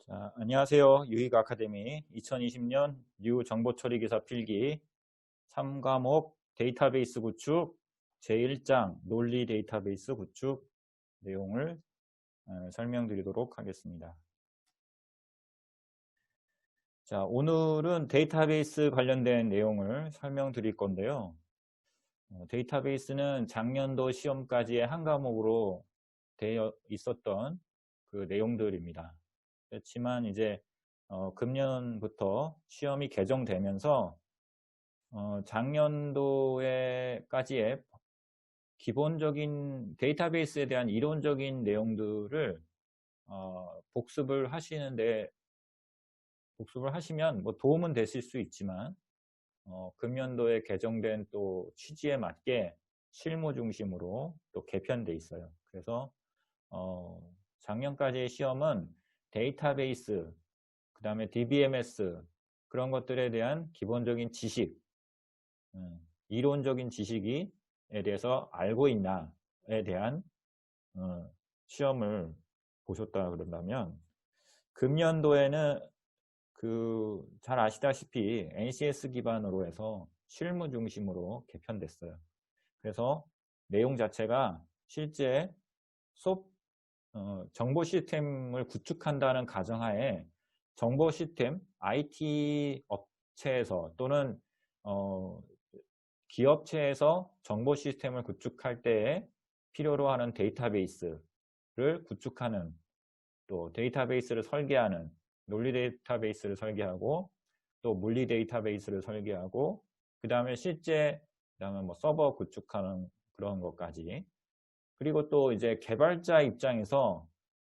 자, 안녕하세요. 유익 아카데미 2020년 뉴 정보처리기사 필기 3과목 데이터베이스 구축 제1장 논리 데이터베이스 구축 내용을 설명드리도록 하겠습니다. 자, 오늘은 데이터베이스 관련된 내용을 설명드릴 건데요. 데이터베이스는 작년도 시험까지의 한 과목으로 되어 있었던 그 내용들입니다. 그렇지만 이제 금년부터 시험이 개정되면서 작년도에까지의 기본적인 데이터베이스에 대한 이론적인 내용들을 복습을 하시면 뭐 도움은 되실 수 있지만 금년도에 개정된 또 취지에 맞게 실무 중심으로 또 개편돼 있어요. 그래서 작년까지의 시험은 데이터베이스, 그 다음에 DBMS 그런 것들에 대한 기본적인 지식, 이론적인 지식에 대해서 알고 있나에 대한 시험을 보셨다 그런다면 금년도에는 잘 아시다시피 NCS 기반으로 해서 실무 중심으로 개편됐어요. 그래서 내용 자체가 실제 수업 정보 시스템을 구축한다는 가정하에 정보 시스템, IT 업체에서 또는 기업체에서 정보 시스템을 구축할 때에 필요로 하는 데이터베이스를 구축하는 또 데이터베이스를 설계하는 논리 데이터베이스를 설계하고 또 물리 데이터베이스를 설계하고 그 다음에 그다음에 뭐 서버 구축하는 그런 것까지 그리고 또 이제 개발자 입장에서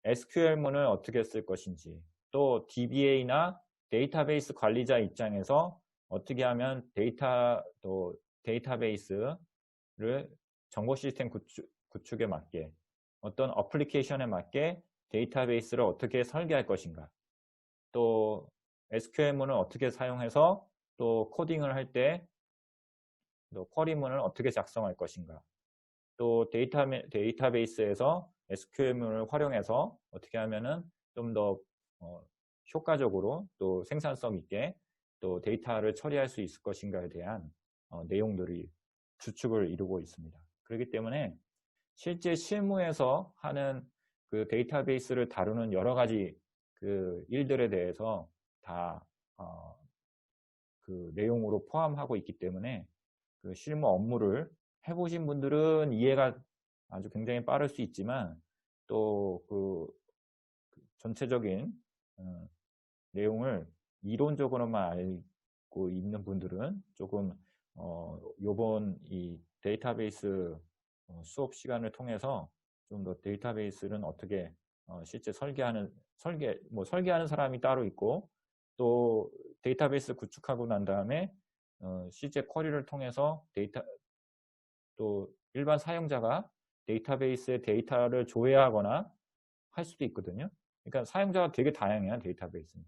SQL문을 어떻게 쓸 것인지 또 DBA나 데이터베이스 관리자 입장에서 어떻게 하면 데이터베이스를 정보 시스템 구축에 맞게 어떤 어플리케이션에 맞게 데이터베이스를 어떻게 설계할 것인가 또 SQL문을 어떻게 사용해서 또 코딩을 할 때 또 쿼리문을 어떻게 작성할 것인가 또 데이터베이스에서 SQL문을 활용해서 어떻게 하면은 좀 더 효과적으로 또 생산성 있게 또 데이터를 처리할 수 있을 것인가에 대한 내용들이 주축을 이루고 있습니다. 그렇기 때문에 실제 실무에서 하는 그 데이터베이스를 다루는 여러 가지 그 일들에 대해서 다 그 내용으로 포함하고 있기 때문에 그 실무 업무를 해보신 분들은 이해가 아주 굉장히 빠를 수 있지만 또 그 전체적인 내용을 이론적으로만 알고 있는 분들은 조금 요번 이 데이터베이스 수업 시간을 통해서 좀 더 데이터베이스는 어떻게 실제 설계하는 사람이 따로 있고 또 데이터베이스 구축하고 난 다음에 실제 쿼리를 통해서 또 일반 사용자가 데이터베이스에 데이터를 조회하거나 할 수도 있거든요. 그러니까 사용자가 되게 다양해요. 데이터베이스는.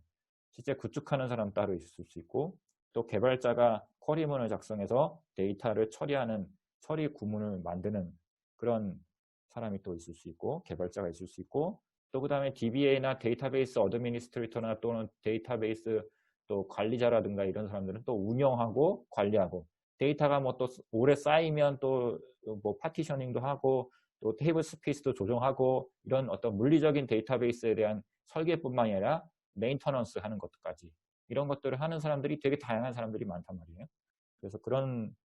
실제 구축하는 사람 따로 있을 수 있고 또 개발자가 쿼리문을 작성해서 데이터를 처리하는 처리 구문을 만드는 그런 사람이 또 있을 수 있고 개발자가 있을 수 있고 또 그 다음에 DBA나 데이터베이스 어드미니스트레이터나 또는 데이터베이스 또 관리자라든가 이런 사람들은 또 운영하고 관리하고 데이터가 뭐 또 오래 쌓이면 또 뭐 파티셔닝도 하고 또 테이블 스페이스도 조정하고 이런 어떤 물리적인 데이터베이스에 대한 설계뿐만 아니라 메인터넌스 하는 것까지 이런 것들을 하는 사람들이 되게 다양한 사람들이 많단 말이에요. 그래서 그런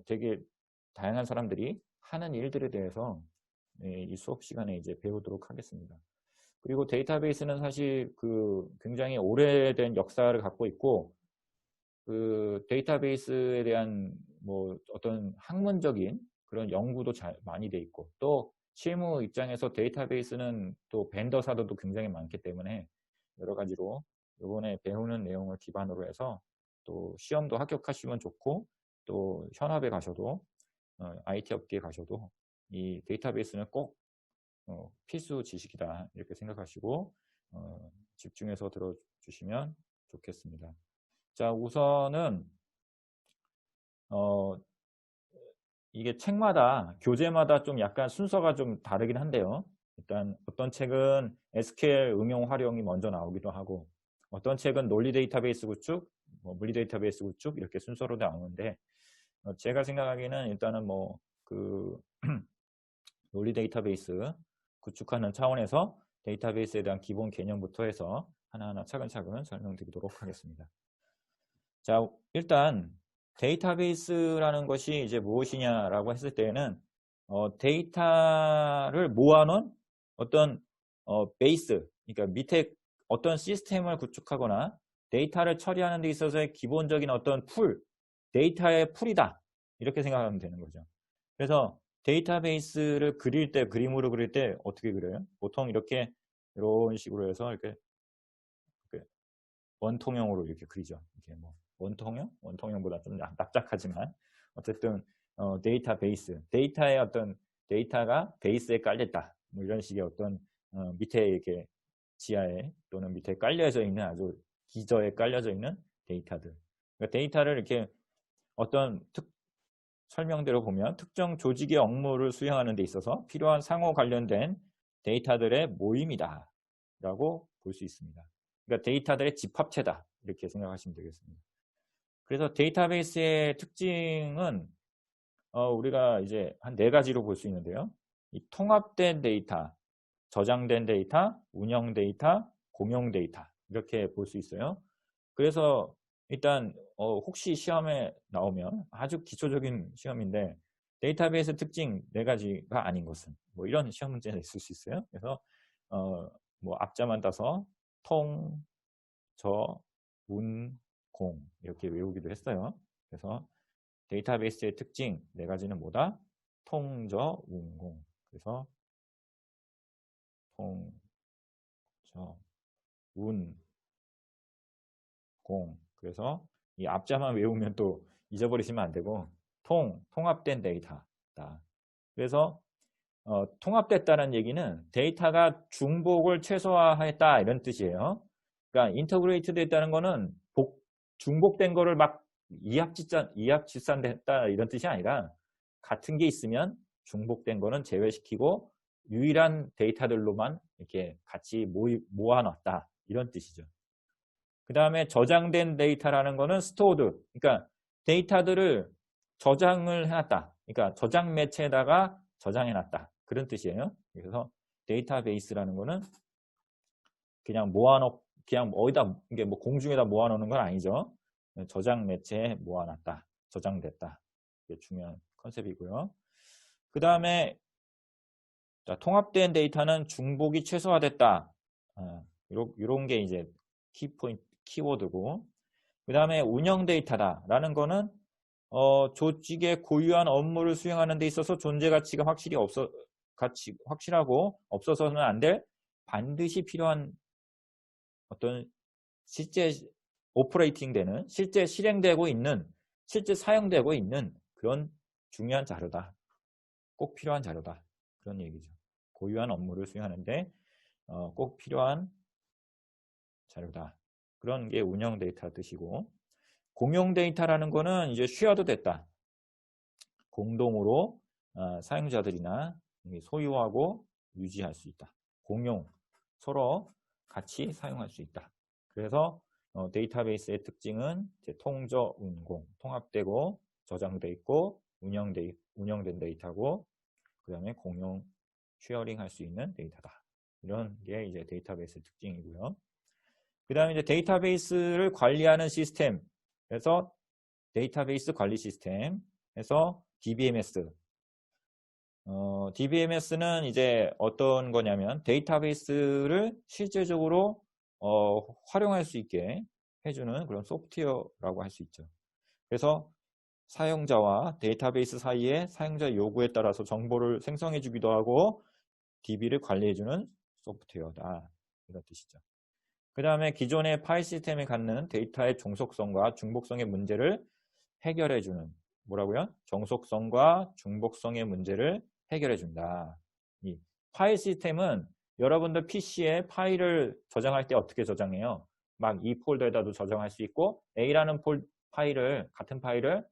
되게 다양한 사람들이 하는 일들에 대해서 이 수업 시간에 이제 배우도록 하겠습니다. 그리고 데이터베이스는 사실 그 굉장히 오래된 역사를 갖고 있고 그 데이터베이스에 대한 뭐 어떤 학문적인 그런 연구도 많이 돼 있고 또 실무 입장에서 데이터베이스는 또 벤더사들도 굉장히 많기 때문에 여러 가지로 이번에 배우는 내용을 기반으로 해서 또 시험도 합격하시면 좋고 또 현업에 가셔도 IT 업계에 가셔도 이 데이터베이스는 꼭 필수 지식이다 이렇게 생각하시고 집중해서 들어주시면 좋겠습니다. 자, 우선은 이게 책마다 교재마다 좀 약간 순서가 좀 다르긴 한데요. 일단 어떤 책은 SQL 응용 활용이 먼저 나오기도 하고 어떤 책은 논리 데이터베이스 구축, 뭐 물리 데이터베이스 구축 이렇게 순서로 나오는데 제가 생각하기에는 일단은 뭐 그 논리 데이터베이스 구축하는 차원에서 데이터베이스에 대한 기본 개념부터 해서 하나하나 차근차근 설명드리도록 하겠습니다. 자, 일단 데이터베이스라는 것이 이제 무엇이냐라고 했을 때에는 데이터를 모아놓은 어떤 베이스, 그러니까 밑에 어떤 시스템을 구축하거나 데이터를 처리하는 데 있어서의 기본적인 어떤 풀, 데이터의 풀이다. 이렇게 생각하면 되는 거죠. 그래서 데이터베이스를 그릴 때, 그림으로 그릴 때 어떻게 그려요? 보통 이렇게 이런 식으로 해서 이렇게 원통형으로 이렇게 그리죠. 이게 뭐 원통형? 원통형보다 좀 납작하지만 어쨌든 데이터베이스, 데이터의 어떤 데이터가 베이스에 깔렸다. 뭐 이런 식의 어떤 밑에 이렇게 지하에 또는 밑에 깔려져 있는 아주 기저에 깔려져 있는 데이터들. 그러니까 데이터를 이렇게 어떤 설명대로 보면 특정 조직의 업무를 수행하는 데 있어서 필요한 상호 관련된 데이터들의 모임이다 라고 볼 수 있습니다. 그러니까 데이터들의 집합체다 이렇게 생각하시면 되겠습니다. 그래서 데이터베이스의 특징은 우리가 이제 한 4가지로 볼 수 있는데요. 이 통합된 데이터, 저장된 데이터, 운영 데이터, 공용 데이터 이렇게 볼 수 있어요. 그래서 일단 혹시 시험에 나오면 아주 기초적인 시험인데 데이터베이스 특징 4가지가 아닌 것은 뭐 이런 시험 문제가 있을 수 있어요. 그래서 뭐 앞자만 따서 통, 저, 운, 공 이렇게 외우기도 했어요. 그래서 데이터베이스의 특징 4가지는 뭐다? 통, 저, 운, 공. 그래서 통, 저, 운, 공. 그래서 이 앞자만 외우면 또 잊어버리시면 안 되고 통합된 데이터다. 그래서 통합됐다는 얘기는 데이터가 중복을 최소화했다 이런 뜻이에요. 그러니까 인터그레이트 됐다는 거는 중복된 거를 막 이합집산됐다 이런 뜻이 아니라 같은 게 있으면 중복된 거는 제외시키고 유일한 데이터들로만 이렇게 같이 모아놨다 이런 뜻이죠. 그 다음에 저장된 데이터라는 거는 스토어드, 그러니까 데이터들을 저장을 해놨다. 그러니까 저장 매체에다가 저장해놨다. 그런 뜻이에요. 그래서 데이터베이스라는 거는 그냥 그냥 어디다, 이게 뭐 공중에다 모아놓는 건 아니죠. 저장 매체에 모아놨다. 저장됐다. 이게 중요한 컨셉이고요. 그 다음에 통합된 데이터는 중복이 최소화됐다. 이런 게 이제 키포인트, 키워드고, 그 다음에 운영 데이터다라는 거는 조직의 고유한 업무를 수행하는 데 있어서 존재 가치가 확실하고 없어서는 안 될 반드시 필요한 어떤 실제 오퍼레이팅 되는, 실제 실행되고 있는, 실제 사용되고 있는 그런 중요한 자료다. 꼭 필요한 자료다. 그런 얘기죠. 고유한 업무를 수행하는데 꼭 필요한 자료다. 그런 게 운영 데이터 뜻이고, 공용 데이터라는 거는 이제 쉐어도 됐다. 공동으로 사용자들이나 소유하고 유지할 수 있다. 공용, 서로 같이 사용할 수 있다. 그래서 데이터베이스의 특징은 이제 통저, 운공, 통합되고 저장돼 있고 운영된 데이터고, 그 다음에 공용, 쉐어링 할 수 있는 데이터다. 이런 게 이제 데이터베이스 특징이고요. 그 다음에 이제 데이터베이스를 관리하는 시스템, 그래서 데이터베이스 관리 시스템에서 DBMS. DBMS는 이제 어떤 거냐면 데이터베이스를 실제적으로 활용할 수 있게 해주는 그런 소프트웨어라고 할 수 있죠. 그래서 사용자와 데이터베이스 사이에 사용자 요구에 따라서 정보를 생성해 주기도 하고 DB를 관리해주는 소프트웨어다. 이런 뜻이죠. 그 다음에 기존의 파일 시스템이 갖는 데이터의 종속성과 중복성의 문제를 해결해주는, 뭐라고요? 정속성과 중복성의 문제를 해결해준다. 이 파일 시스템은 여러분들 PC에 파일을 저장할 때 어떻게 저장해요? 막 이 폴더에다도 저장할 수 있고 A라는 같은 파일을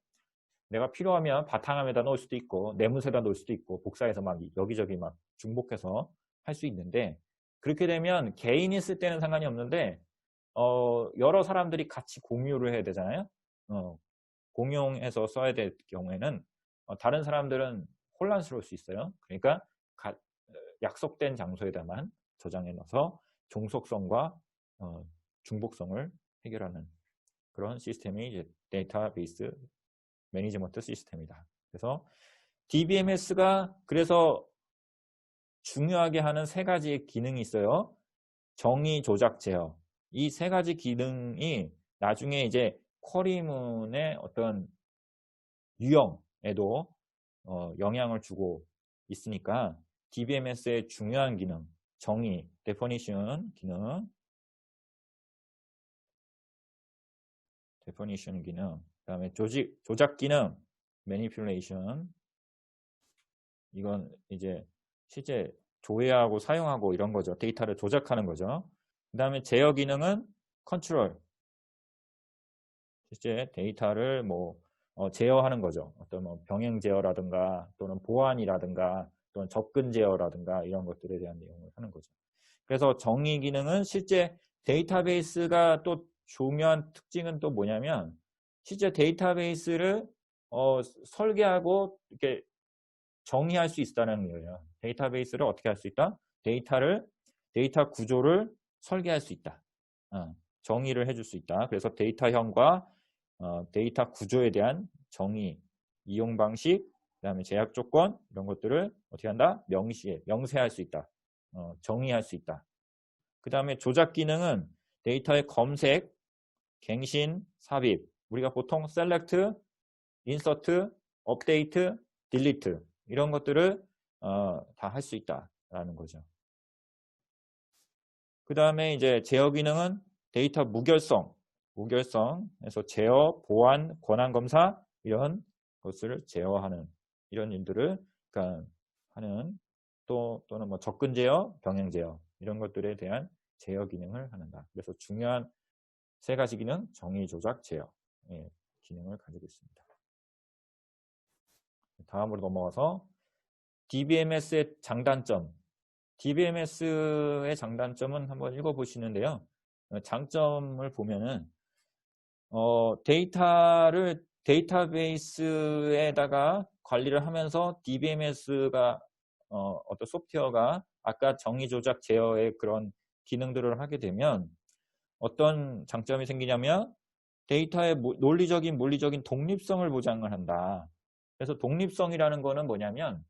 내가 필요하면 바탕화면에다 놓을 수도 있고 내문서에다 놓을 수도 있고 복사해서 막 여기저기 막 중복해서 할 수 있는데 그렇게 되면 개인이 쓸 때는 상관이 없는데 여러 사람들이 같이 공유를 해야 되잖아요. 공용해서 써야 될 경우에는 다른 사람들은 혼란스러울 수 있어요. 그러니까 약속된 장소에다만 저장해 놔서 종속성과 중복성을 해결하는 그런 시스템이 이제 데이터베이스 매니지먼트 시스템이다. 그래서 DBMS가 그래서 중요하게 하는 세 가지의 기능이 있어요. 정의, 조작, 제어. 이 세 가지 기능이 나중에 이제 쿼리문의 어떤 유형에도 영향을 주고 있으니까 DBMS의 중요한 기능, 정의, definition 기능, 그다음에 조작 기능, manipulation. 이건 이제 실제 조회하고 사용하고 이런 거죠. 데이터를 조작하는 거죠. 그다음에 제어 기능은 컨트롤. 실제 데이터를 뭐 제어하는 거죠. 어떤 뭐 병행 제어라든가 또는 보안이라든가 또는 접근 제어라든가 이런 것들에 대한 내용을 하는 거죠. 그래서 정의 기능은 실제 데이터베이스가 또 중요한 특징은 또 뭐냐면 실제 데이터베이스를 설계하고 이렇게 정의할 수 있다는 거예요. 데이터베이스를 어떻게 할 수 있다? 데이터 구조를 설계할 수 있다. 정의를 해줄 수 있다. 그래서 데이터형과 데이터 구조에 대한 정의, 이용 방식, 그다음에 제약 조건 이런 것들을 어떻게 한다? 명세할 수 있다. 정의할 수 있다. 그 다음에 조작 기능은 데이터의 검색, 갱신, 삽입. 우리가 보통 select, insert, update, delete 이런 것들을 다 할 수 있다라는 거죠. 그 다음에 이제 제어 기능은 데이터 무결성에서 제어, 보안, 권한 검사 이런 것을 제어하는 이런 일들을 그러니까 하는 또는 뭐 접근 제어, 병행 제어 이런 것들에 대한 제어 기능을 하는다. 그래서 중요한 세 가지 기능, 정의, 조작, 제어 기능을 가지고 있습니다. 다음으로 넘어가서 DBMS의 장단점. DBMS의 장단점은 한번 읽어보시는데요. 장점을 보면은 데이터를 데이터베이스에다가 관리를 하면서 DBMS가 어떤 소프트웨어가 아까 정의, 조작, 제어의 그런 기능들을 하게 되면 어떤 장점이 생기냐면 데이터의 논리적인, 물리적인 독립성을 보장을 한다. 그래서 독립성이라는 거는 뭐냐면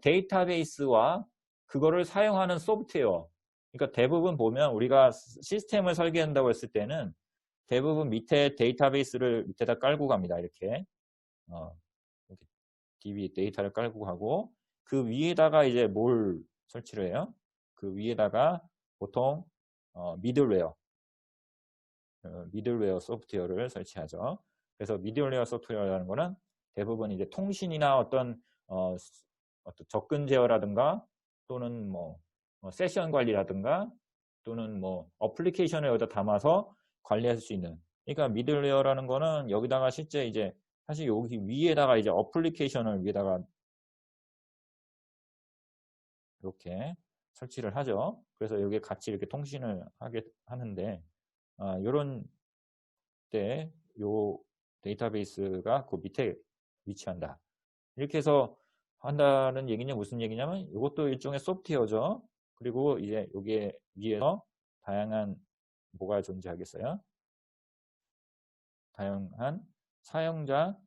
데이터베이스와 그거를 사용하는 소프트웨어. 그러니까 대부분 보면 우리가 시스템을 설계한다고 했을 때는 대부분 밑에 데이터베이스를 밑에다 깔고 갑니다. 이렇게 DB 데이터를 깔고 가고 그 위에다가 이제 뭘 설치를 해요? 그 위에다가 보통 미들웨어 소프트웨어를 설치하죠. 그래서 미들웨어 소프트웨어라는 거는 대부분 이제 통신이나 어떤 접근 제어라든가 또는 뭐 세션 관리라든가 또는 뭐 어플리케이션을 여기다 담아서 관리할 수 있는. 그러니까 미들웨어라는 거는 여기다가 실제 이제 사실 여기 위에다가 이제 어플리케이션을 위에다가 이렇게 설치를 하죠. 그래서 여기에 같이 이렇게 통신을 하는데 이런 때 요 데이터베이스가 그 밑에 위치한다. 이렇게 해서 한다는 얘기는 무슨 얘기냐면 이것도 일종의 소프트웨어죠. 그리고 이제 여기에 위에서 다양한 뭐가 존재하겠어요? 다양한 사용자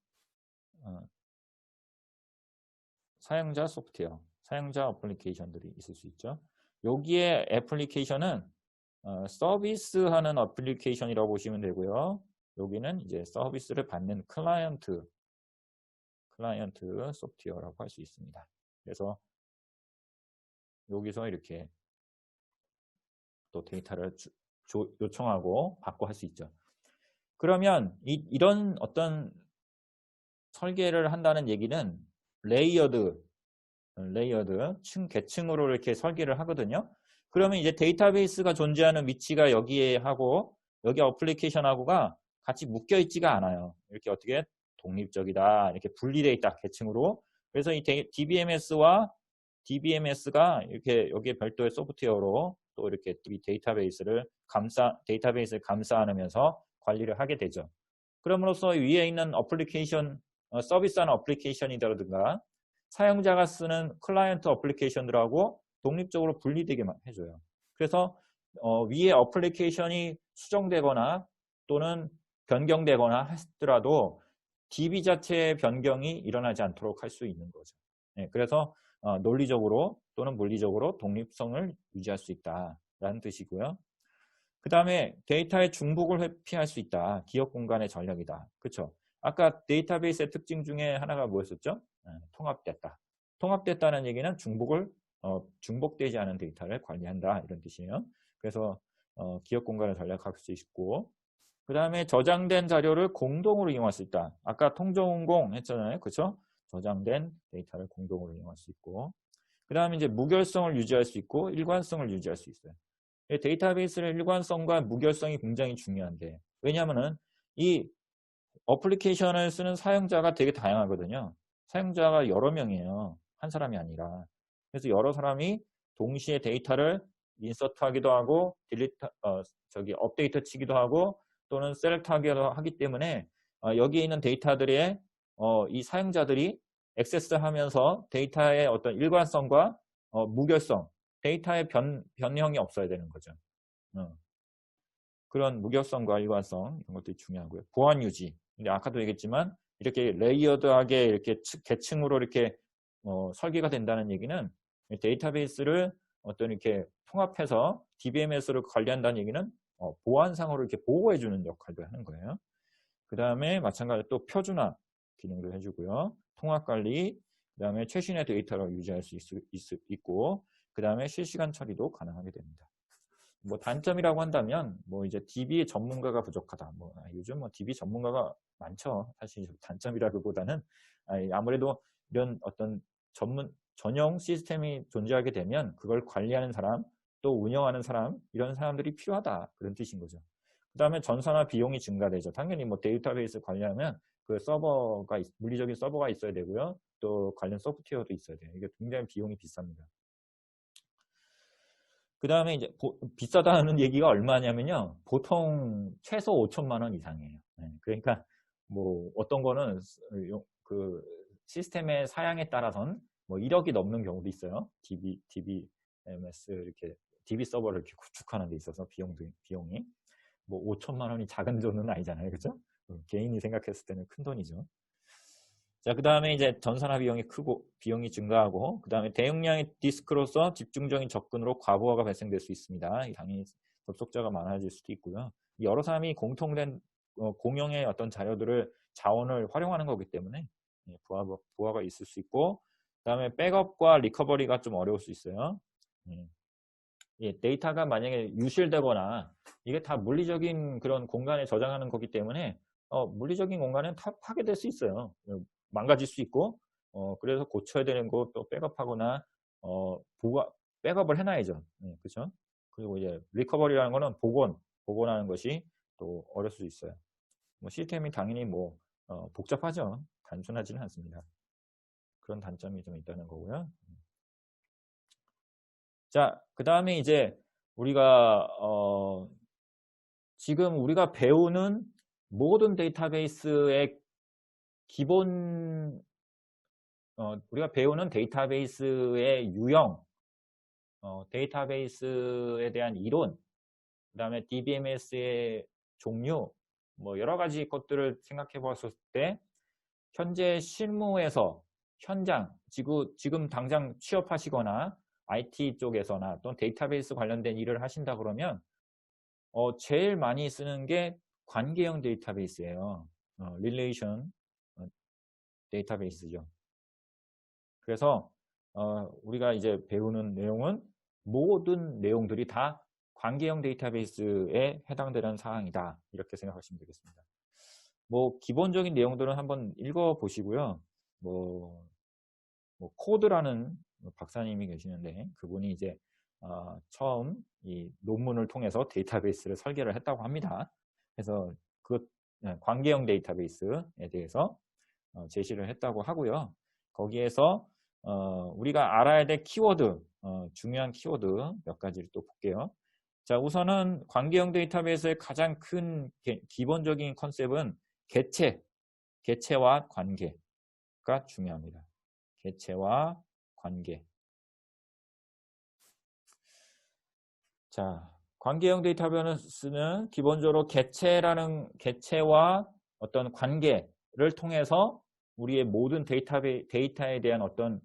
소프트웨어, 사용자 어플리케이션들이 있을 수 있죠. 여기에 애플리케이션은 서비스하는 어플리케이션이라고 보시면 되고요. 여기는 이제 서비스를 받는 클라이언트 소프트웨어라고 할 수 있습니다. 그래서 여기서 이렇게 또 데이터를 요청하고 받고 할 수 있죠. 그러면 이런 어떤 설계를 한다는 얘기는 레이어드 계층으로 이렇게 설계를 하거든요. 그러면 이제 데이터베이스가 존재하는 위치가 여기에 하고 여기 어플리케이션하고가 같이 묶여 있지가 않아요. 이렇게 어떻게 독립적이다 이렇게 분리되어 있다 계층으로. 그래서 이 DBMS와 DBMS가 이렇게 여기에 별도의 소프트웨어로 또 이렇게 이 데이터베이스를 감싸 안으면서 관리를 하게 되죠. 그럼으로써 위에 있는 어플리케이션, 서비스하는 어플리케이션이라든가 사용자가 쓰는 클라이언트 어플리케이션들하고 독립적으로 분리되게 해줘요. 그래서 위에 어플리케이션이 수정되거나 또는 변경되거나 하더라도 DB 자체의 변경이 일어나지 않도록 할 수 있는 거죠. 네, 그래서 논리적으로 또는 물리적으로 독립성을 유지할 수 있다라는 뜻이고요. 그 다음에 데이터의 중복을 회피할 수 있다. 기억 공간의 전략이다. 그렇죠? 아까 데이터베이스의 특징 중에 하나가 뭐였었죠? 통합됐다. 통합됐다는 얘기는 중복되지 않은 데이터를 관리한다. 이런 뜻이에요. 그래서 기억 공간을 전략할 수 있고, 그 다음에 저장된 자료를 공동으로 이용할 수 있다. 아까 통전공 했잖아요. 그렇죠? 저장된 데이터를 공동으로 이용할 수 있고, 그 다음에 이제 무결성을 유지할 수 있고 일관성을 유지할 수 있어요. 데이터베이스의 일관성과 무결성이 굉장히 중요한데, 왜냐하면은 이 어플리케이션을 쓰는 사용자가 되게 다양하거든요. 사용자가 여러 명이에요. 한 사람이 아니라. 그래서 여러 사람이 동시에 데이터를 인서트하기도 하고 업데이트 치기도 하고 또는 셀렉트하기도 하기 때문에 여기에 있는 데이터들의 이 사용자들이 액세스하면서 데이터의 어떤 일관성과 무결성, 데이터의 변형이 없어야 되는 거죠. 그런 무결성과 일관성 이런 것들이 중요하고요. 보안 유지. 근데 아까도 얘기했지만 이렇게 레이어드하게 이렇게 계층으로 이렇게 설계가 된다는 얘기는 데이터베이스를 어떤 이렇게 통합해서 DBMS를 관리한다는 얘기는 보안상으로 이렇게 보호해주는 역할도 하는 거예요. 그 다음에 마찬가지로 또 표준화 기능도 해주고요. 통합 관리, 그 다음에 최신의 데이터를 유지할 수 있고, 그 다음에 실시간 처리도 가능하게 됩니다. 뭐 단점이라고 한다면 뭐 이제 DB 전문가가 부족하다. 뭐 요즘 뭐 DB 전문가가 많죠. 사실 단점이라기보다는 아무래도 이런 어떤 전용 시스템이 존재하게 되면 그걸 관리하는 사람, 또 운영하는 사람, 이런 사람들이 필요하다. 그런 뜻인 거죠. 그 다음에 전산화 비용이 증가되죠. 당연히 뭐 데이터베이스 관리하면 그 물리적인 서버가 있어야 되고요. 또 관련 소프트웨어도 있어야 돼요. 이게 굉장히 비용이 비쌉니다. 그 다음에 이제 비싸다는 얘기가 얼마냐면요. 보통 최소 5천만 원 이상이에요. 그러니까 뭐 어떤 거는 그 시스템의 사양에 따라선 뭐 1억이 넘는 경우도 있어요. DBMS 이렇게 DB 서버를 이렇게 구축하는 데 있어서 비용이 뭐 5천만 원이 작은 돈은 아니잖아요. 그죠? 개인이 생각했을 때는 큰 돈이죠. 자, 그 다음에 이제 전산화 비용이 크고 비용이 증가하고, 그 다음에 대용량의 디스크로서 집중적인 접근으로 과부하가 발생될 수 있습니다. 당연히 접속자가 많아질 수도 있고요. 여러 사람이 공통된 공용의 어떤 자원을 활용하는 거기 때문에 부하가 있을 수 있고, 그 다음에 백업과 리커버리가 좀 어려울 수 있어요. 데이터가 만약에 유실되거나 이게 다 물리적인 그런 공간에 저장하는 거기 때문에 물리적인 공간은 다 파괴될 수 있어요. 망가질 수 있고 그래서 고쳐야 되는 거 또 백업하거나 백업을 해놔야죠. 그렇죠? 그리고 이제 리커버리라는 거는 복원하는 것이 또 어려울 수 있어요. 뭐 시스템이 당연히 뭐 복잡하죠. 단순하지는 않습니다. 그런 단점이 좀 있다는 거고요. 자, 그 다음에 이제 우리가 지금 우리가 배우는 모든 데이터베이스의 기본 우리가 배우는 데이터베이스의 유형, 데이터베이스에 대한 이론, 그 다음에 DBMS의 종류, 뭐 여러 가지 것들을 생각해 봤을 때 현재 실무에서 현장, 지금 당장 취업하시거나 IT 쪽에서나 또는 데이터베이스 관련된 일을 하신다 그러면 제일 많이 쓰는 게 관계형 데이터베이스예요. 릴레이션 데이터베이스죠. 그래서 우리가 이제 배우는 내용은 모든 내용들이 다 관계형 데이터베이스에 해당되는 사항이다. 이렇게 생각하시면 되겠습니다. 뭐 기본적인 내용들은 한번 읽어보시고요. 뭐 코드라는 박사님이 계시는데 그분이 이제 처음 이 논문을 통해서 데이터베이스를 설계를 했다고 합니다. 그래서 그 관계형 데이터베이스에 대해서 제시를 했다고 하고요. 거기에서 우리가 알아야 될 키워드, 중요한 키워드 몇 가지를 또 볼게요. 자, 우선은 관계형 데이터베이스의 가장 큰 기본적인 컨셉은 개체와 관계가 중요합니다. 개체와 관계. 자, 관계형 데이터베이스는 기본적으로 개체와 어떤 관계를 통해서 우리의 모든 데이터에 대한 어떤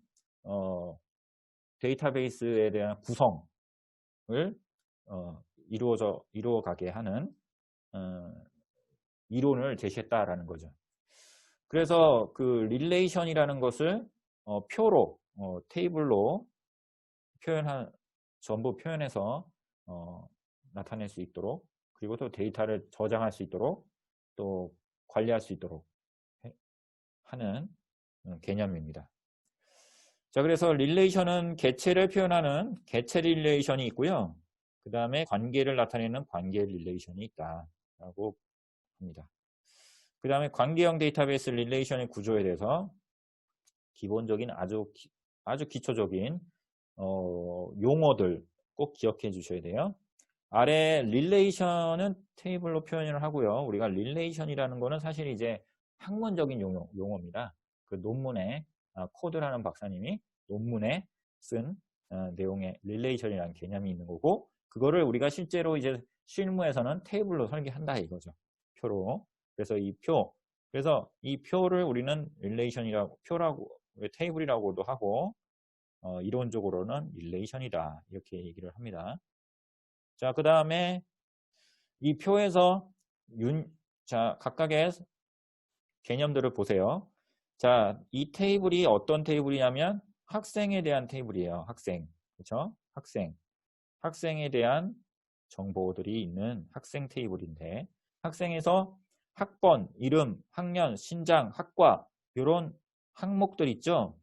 데이터베이스에 대한 구성을 이루어가게 하는 이론을 제시했다라는 거죠. 그래서 그 릴레이션이라는 것을 표로 테이블로 전부 표현해서 나타낼 수 있도록, 그리고 또 데이터를 저장할 수 있도록, 또 관리할 수 있도록 하는 개념입니다. 자, 그래서 릴레이션은 개체를 표현하는 개체 릴레이션이 있고요. 그 다음에 관계를 나타내는 관계 릴레이션이 있다라고 합니다. 그 다음에 관계형 데이터베이스 릴레이션의 구조에 대해서 기본적인 아주 기초적인 용어들 꼭 기억해 주셔야 돼요. 아래 릴레이션은 테이블로 표현을 하고요. 우리가 릴레이션이라는 거는 사실 이제 학문적인 용어입니다. 그 논문에 코드라는 박사님이 논문에 쓴 내용의 릴레이션이라는 개념이 있는 거고, 그거를 우리가 실제로 이제 실무에서는 테이블로 설계한다 이거죠. 표로. 그래서 이 표를 우리는 릴레이션이라고, 테이블이라고도 하고, 이론적으로는 릴레이션이다 이렇게 얘기를 합니다. 자, 그 다음에 이 표에서 각각의 개념들을 보세요. 자, 이 테이블이 어떤 테이블이냐면 학생에 대한 테이블이에요. 학생. 그렇죠? 학생에 대한 정보들이 있는 학생 테이블인데, 학생에서 학번, 이름, 학년, 신장, 학과 이런 항목들 있죠?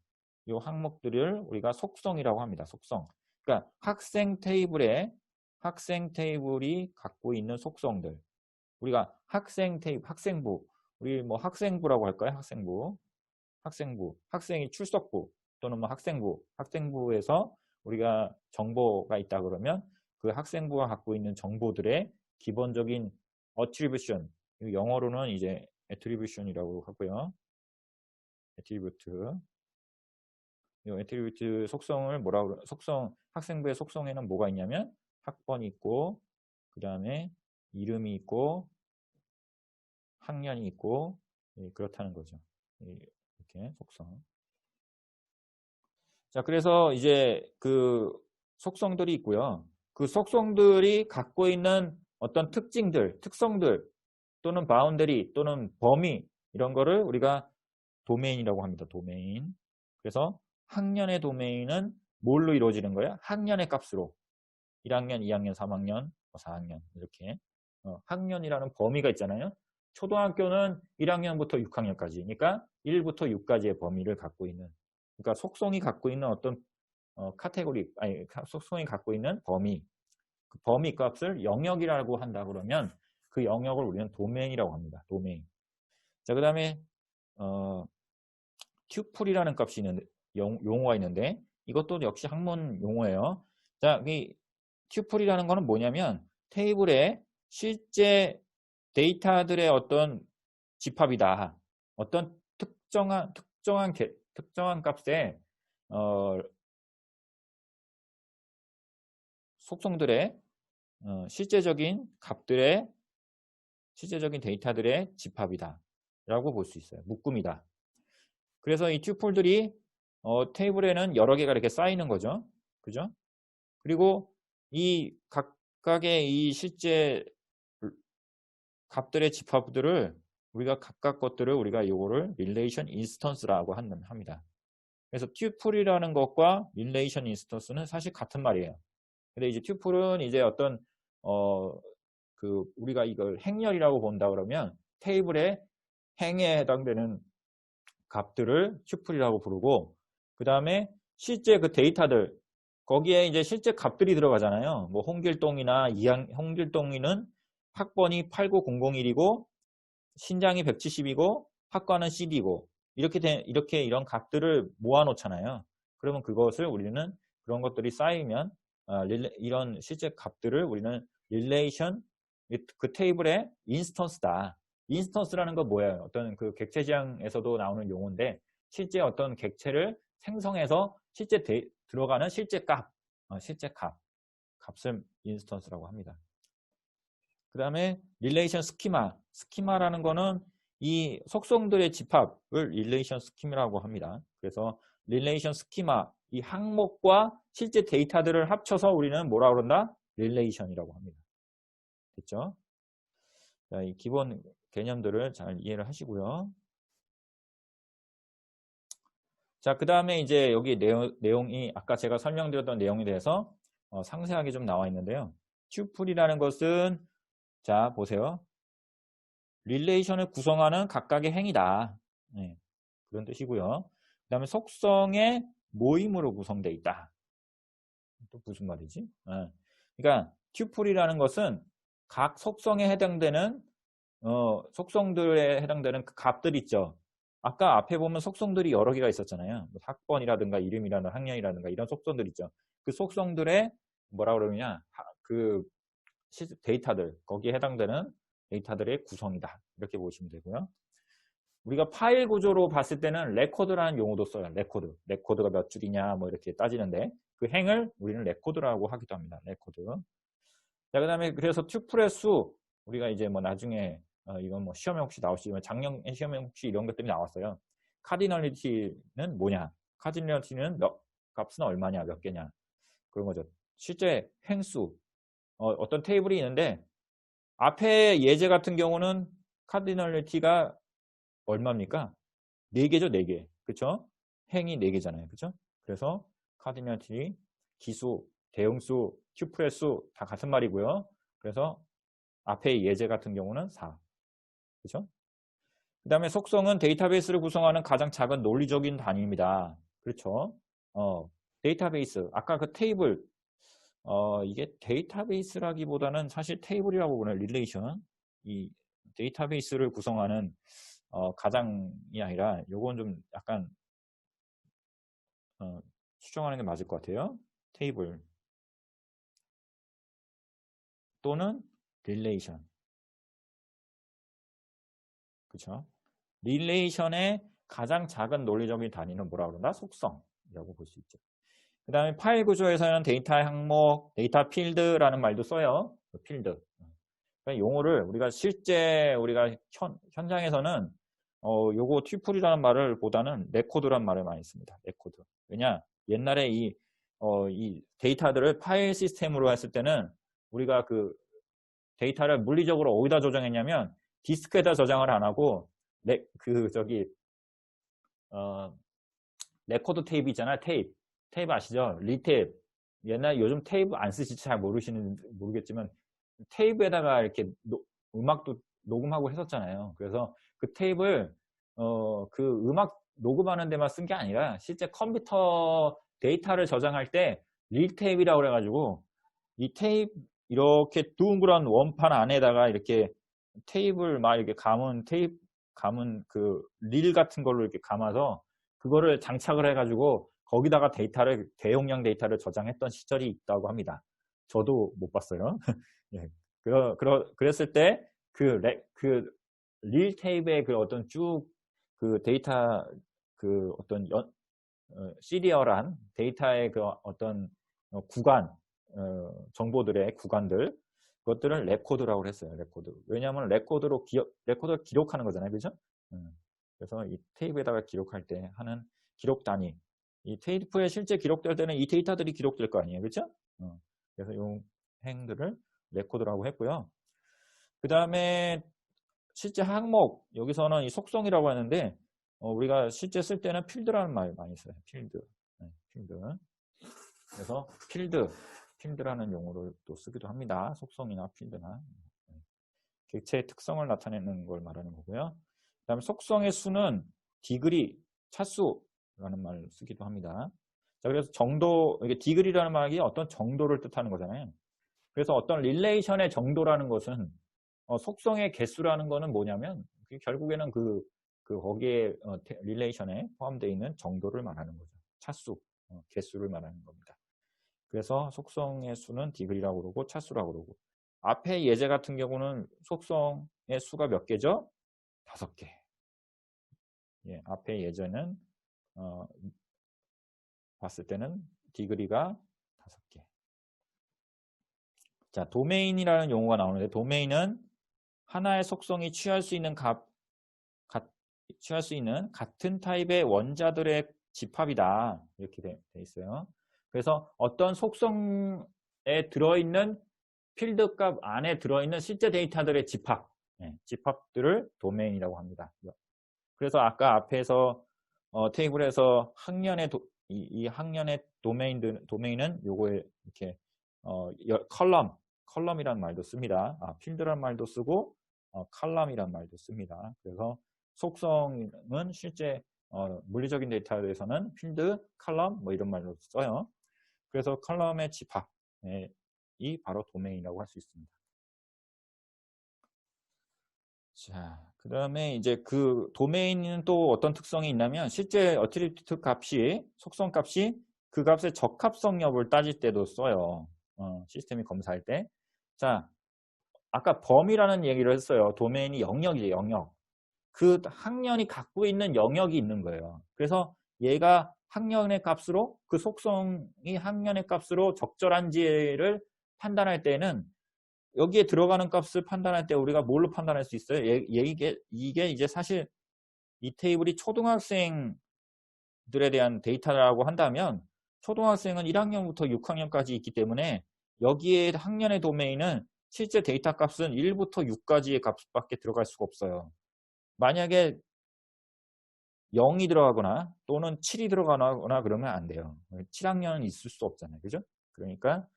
이 항목들을 우리가 속성이라고 합니다. 속성. 그러니까 학생 테이블이 갖고 있는 속성들. 우리가 학생부. 우리 뭐 학생부라고 할까요? 학생이 출석부 또는 뭐 학생부에서 우리가 정보가 있다 그러면 그 학생부가 갖고 있는 정보들의 기본적인 attribution, 영어로는 이제 attribution이라고 하고요. 애트리뷰트 속성을 학생부의 속성에는 뭐가 있냐면 학번이 있고, 그 다음에 이름이 있고, 학년이 있고, 그렇다는 거죠. 이렇게 속성. 자, 그래서 이제 그 속성들이 있고요. 그 속성들이 갖고 있는 어떤 특성들 또는 바운더리 또는 범위, 이런 거를 우리가 도메인이라고 합니다. 도메인. 그래서 학년의 도메인은 뭘로 이루어지는 거예요? 학년의 값으로. 1학년, 2학년, 3학년, 4학년 이렇게 학년이라는 범위가 있잖아요. 초등학교는 1학년부터 6학년까지, 그러니까 1부터 6까지의 범위를 갖고 있는, 그러니까 속성이 갖고 있는 어떤 속성이 갖고 있는 범위, 그 범위 값을 영역이라고 한다 그러면 그 영역을 우리는 도메인이라고 합니다. 도메인. 자, 그 다음에 튜플이라는 값이 있는데, 용어가 있는데, 이것도 역시 학문 용어예요. 자, 이 튜플이라는 거는 뭐냐면 테이블에 실제 데이터들의 어떤 집합이다. 어떤 특정한 값의 속성들의 실제적인 데이터들의 집합이다 라고 볼 수 있어요. 묶음이다. 그래서 이 튜플들이 테이블에는 여러 개가 이렇게 쌓이는 거죠. 그죠? 그리고 이 각각의 이 실제 값들의 집합들을 우리가 각각 것들을 우리가 요거를 릴레이션 인스턴스라고 합니다. 그래서 튜플이라는 것과 릴레이션 인스턴스는 사실 같은 말이에요. 근데 이제 튜플은 이제 어떤 우리가 이걸 행렬이라고 본다 그러면 테이블의 행에 해당되는 값들을 튜플이라고 부르고, 그 다음에 실제 그 데이터들, 거기에 이제 실제 값들이 들어가잖아요. 뭐 홍길동이는 학번이 89001이고 신장이 170이고 학과는 CD고 이런 값들을 모아 놓잖아요. 그러면 그것을 우리는 그런 것들이 쌓이면 이런 실제 값들을 우리는 릴레이션 그 테이블의 인스턴스다. 인스턴스라는 건 뭐예요? 어떤 그 객체 지향에서도 나오는 용어인데 실제 어떤 객체를 생성해서 실제 들어가는 실제 값을 인스턴스라고 합니다. 그 다음에 릴레이션 스키마라는 거는 이 속성들의 집합을 릴레이션 스키마라고 합니다. 그래서 릴레이션 스키마, 이 항목과 실제 데이터들을 합쳐서 우리는 뭐라고 그런다? 릴레이션이라고 합니다. 됐죠? 자, 이 기본 개념들을 잘 이해를 하시고요. 자, 그 다음에 이제 여기 내용이 아까 제가 설명드렸던 내용에 대해서 상세하게 좀 나와 있는데요. 튜플이라는 것은 자, 보세요. 릴레이션을 구성하는 각각의 행위다. 네, 그런 뜻이고요. 그 다음에 속성의 모임으로 구성되어 있다. 또 무슨 말이지? 그러니까 튜플이라는 것은 각 속성에 해당되는 속성들에 해당되는 그 값들 있죠. 아까 앞에 보면 속성들이 여러 개가 있었잖아요. 학번이라든가 이름이라든가 학년이라든가 이런 속성들 있죠. 그 속성들의 뭐라 그러느냐 그 데이터들 거기에 해당되는 데이터들의 구성이다. 이렇게 보시면 되고요. 우리가 파일 구조로 봤을 때는 레코드라는 용어도 써요. 레코드가 몇 줄이냐 뭐 이렇게 따지는데 그 행을 우리는 레코드라고 하기도 합니다. 레코드. 자, 그다음에 그래서 튜플의 수 우리가 이제 뭐 나중에 이건 뭐 시험에 혹시 나올지 작년 시험에 혹시 이런 것들이 나왔어요. 카디널리티는 뭐냐? 카디널리티는 값은 얼마냐? 몇 개냐? 그런 거죠. 실제 횡수 어떤 테이블이 있는데 앞에 예제 같은 경우는 카디널리티가 얼마입니까? 4개죠, 4개. 그렇죠? 행이 4개잖아요. 그렇죠? 그래서 카디널리티, 기수, 대응수, 튜플의 수 다 같은 말이고요. 그래서 앞에 예제 같은 경우는 4. 그렇죠? 그 다음에 속성은 데이터베이스를 구성하는 가장 작은 논리적인 단위입니다. 그렇죠? 데이터베이스. 아까 그 테이블 이게 데이터베이스라기보다는 사실 테이블이라고 보는 릴레이션 이 데이터베이스를 구성하는 가장이 아니라 요건 좀 약간 수정하는 게 맞을 것 같아요. 테이블 또는 릴레이션. 그렇죠? 릴레이션의 가장 작은 논리적인 단위는 뭐라고 그런다? 속성이라고 볼 수 있죠. 그 다음에 파일 구조에서는 데이터 항목, 데이터 필드라는 말도 써요. 필드. 그러니까 용어를 우리가 실제 우리가 현장에서는 요거 튜플이라는 말을 보다는 레코드라는 말을 많이 씁니다. 레코드. 왜냐? 옛날에 이 데이터들을 파일 시스템으로 했을 때는 우리가 그 데이터를 물리적으로 어디다 저장했냐면 디스크에다 저장을 안 하고 레코드 테이프 있잖아요. 테이프 아시죠? 리테이프. 옛날 요즘 테이프 안 쓰실지 잘 모르겠지만 테이프에다가 이렇게 음악도 녹음하고 했었잖아요. 그래서 그 테이프를 그 음악 녹음하는 데만 쓴 게 아니라 실제 컴퓨터 데이터를 저장할 때 릴테이프라고 그래가지고 이 테이프 이렇게 둥그런 원판 안에다가 이렇게 테이프를 막 이렇게 감은 그 릴 같은 걸로 이렇게 감아서 그거를 장착을 해가지고 거기다가 대용량 데이터를 저장했던 시절이 있다고 합니다. 저도 못 봤어요. 예. 그랬을 때 그 릴 테이프의 그 어떤 쭉 그 데이터 그 어떤 시리얼한 데이터의 그 어떤 구간 정보들의 구간들 그것들을 레코드라고 했어요. 레코드. 왜냐하면 레코드를 기록하는 거잖아요. 그죠? 그래서 이 테이프에다가 기록할 때 하는 기록 단위. 이 테이프에 실제 기록될 때는 이 데이터들이 기록될 거 아니에요. 그렇죠? 그래서 이 행들을 레코드라고 했고요. 그 다음에 실제 항목 여기서는 이 속성이라고 하는데 우리가 실제 쓸 때는 필드라는 말 많이 써요. 필드. 필드. 그래서 필드라는 용어를 또 쓰기도 합니다. 속성이나 필드나. 객체의 특성을 나타내는 걸 말하는 거고요. 그 다음에 속성의 수는 디그리, 차수라는 말을 쓰기도 합니다. 자, 그래서 이게 디그리라는 말이 어떤 정도를 뜻하는 거잖아요. 그래서 어떤 릴레이션의 정도라는 것은 속성의 개수라는 거는 뭐냐면 결국에는 거기에 릴레이션에 포함되어 있는 정도를 말하는 거죠. 차수. 개수를 말하는 겁니다. 그래서 속성의 수는 디그리라고 그러고 차수라고 그러고 앞에 예제 같은 경우는 속성의 수가 몇 개죠? 5개. 예, 앞에 예제는 봤을 때는 디그리가 5개. 자, 도메인이라는 용어가 나오는데 도메인은 하나의 속성이 취할 수 있는 취할 수 있는 같은 타입의 원자들의 집합이다. 이렇게 돼 있어요. 그래서 어떤 속성에 들어있는 필드 값 안에 들어있는 실제 데이터들의 집합, 집합들을 도메인이라고 합니다. 그래서 아까 앞에서 테이블에서 이 학년의 도메인은 요거에 이렇게 컬럼이라는 말도 씁니다. 필드라는 말도 쓰고 컬럼이라는 말도 씁니다. 그래서 속성은 실제 물리적인 데이터에서는 필드, 컬럼 뭐 이런 말로 써요. 그래서 컬럼의 집합이 바로 도메인이라고 할 수 있습니다. 자, 그 다음에 이제 그 도메인은 또 어떤 특성이 있냐면 실제 어트리뷰트 값이 속성 값이 그 값의 적합성 여부를 따질 때도 써요. 시스템이 검사할 때. 자, 아까 범위라는 얘기를 했어요. 도메인이 영역이에요. 영역. 그 학년이 갖고 있는 영역이 있는 거예요. 그래서 얘가 학년의 값으로 그 속성이 학년의 값으로 적절한지를 판단할 때는 여기에 들어가는 값을 판단할 때 우리가 뭘로 판단할 수 있어요? 이게 이제 사실 이 테이블이 초등학생들에 대한 데이터라고 한다면 초등학생은 1학년부터 6학년까지 있기 때문에 여기에 학년의 도메인은 실제 데이터 값은 1부터 6까지의 값밖에 들어갈 수가 없어요. 만약에 0이 들어가거나 또는 7이 들어가거나 그러면 안 돼요. 7학년은 있을 수 없잖아요. 그죠? 그러니까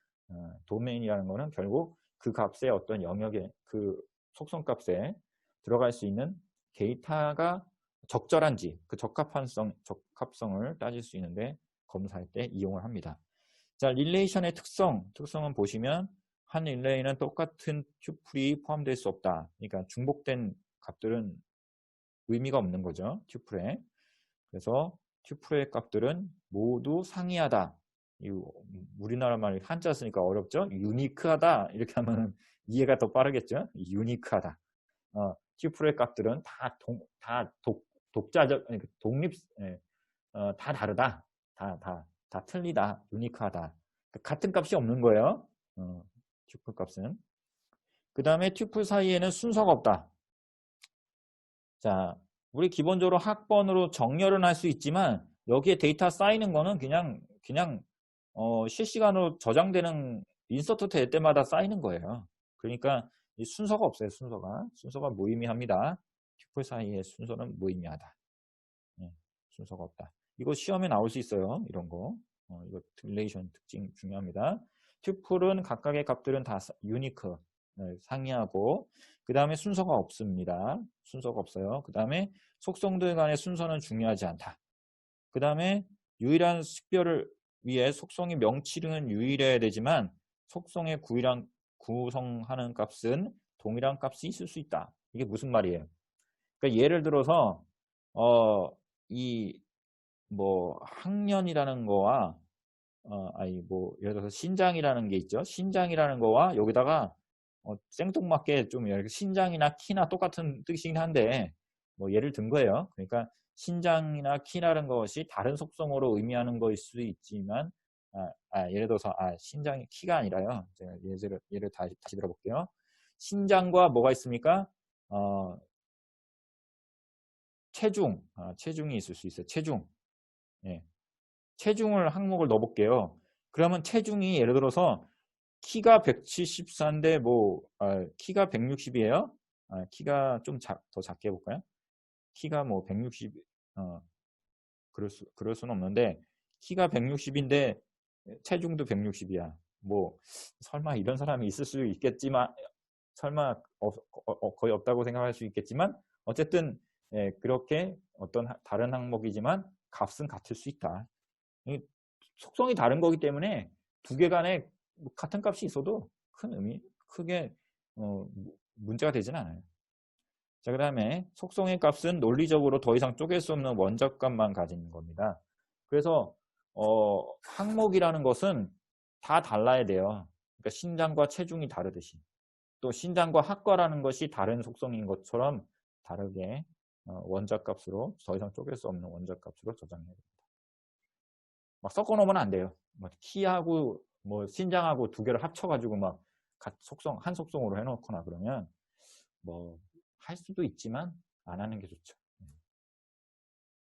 도메인이라는 거는 결국 그 값의 어떤 영역에 그 속성 값에 들어갈 수 있는 데이터가 적절한지 그 적합성을 따질 수 있는데 검사할 때 이용을 합니다. 자, 릴레이션의 특성은 보시면 한 릴레이는 똑같은 튜플이 포함될 수 없다. 그러니까 중복된 값들은 의미가 없는 거죠. 튜플에. 그래서 튜플의 값들은 모두 상이하다. 우리나라 말 한자 쓰니까 어렵죠? 유니크하다. 이렇게 하면 이해가 더 빠르겠죠? 유니크하다. 튜플의 값들은 다 독자적, 독립, 다 다르다. 다 틀리다. 유니크하다. 같은 값이 없는 거예요. 튜플 값은. 그 다음에 튜플 사이에는 순서가 없다. 자, 우리 기본적으로 학번으로 정렬은 할 수 있지만 여기에 데이터 쌓이는 거는 그냥 실시간으로 저장되는 인서트 될 때마다 쌓이는 거예요. 그러니까 이 순서가 없어요. 순서가 무의미합니다. 튜플 사이의 순서는 무의미하다. 순서가 없다. 이거 시험에 나올 수 있어요. 이런 거. 이거 릴레이션 특징 중요합니다. 튜플은 각각의 값들은 다 유니크, 상이하고 그 다음에 순서가 없습니다. 순서가 없어요. 그 다음에 속성들 간의 순서는 중요하지 않다. 그 다음에 유일한 식별을 위해 속성의 명칭은 유일해야 되지만 속성의 구성하는 값은 동일한 값이 있을 수 있다. 이게 무슨 말이에요? 그러니까 예를 들어서 이 뭐 학년이라는 거와 예를 들어서 신장이라는 게 있죠. 신장이라는 거와 여기다가 생뚱맞게 좀 이렇게 신장이나 키나 똑같은 뜻이긴 한데 뭐 예를 든 거예요. 그러니까 신장이나 키라는 것이 다른 속성으로 의미하는 것일 수 있지만 예를 들어서 신장이 키가 아니라요. 제가 예를 다시 들어볼게요. 신장과 뭐가 있습니까? 체중이 있을 수 있어요. 체중. 예. 체중을 항목을 넣어볼게요. 그러면 체중이 예를 들어서 키가 174인데 키가 160이에요. 키가 좀 더 작게 해볼까요? 키가 뭐 160, 그럴 수는 없는데 키가 160인데 체중도 160이야. 뭐 설마 이런 사람이 있을 수 있겠지만 설마 거의 없다고 생각할 수 있겠지만 어쨌든 그렇게 어떤 다른 항목이지만 값은 같을 수 있다. 속성이 다른 거기 때문에 두 개 간에 같은 값이 있어도 크게 문제가 되진 않아요. 자, 그 다음에 속성의 값은 논리적으로 더 이상 쪼갤 수 없는 원적값만 가진 겁니다. 그래서 항목이라는 것은 다 달라야 돼요. 그러니까 신장과 체중이 다르듯이. 또 신장과 학과라는 것이 다른 속성인 것처럼 다르게 원자값으로 더 이상 쪼갤 수 없는 원자값으로 저장해야 됩니다. 막 섞어 놓으면 안 돼요. 뭐 키하고 뭐 신장하고 두 개를 합쳐가지고 막 속성 한 속성으로 해놓거나 그러면 뭐 할 수도 있지만 안 하는 게 좋죠.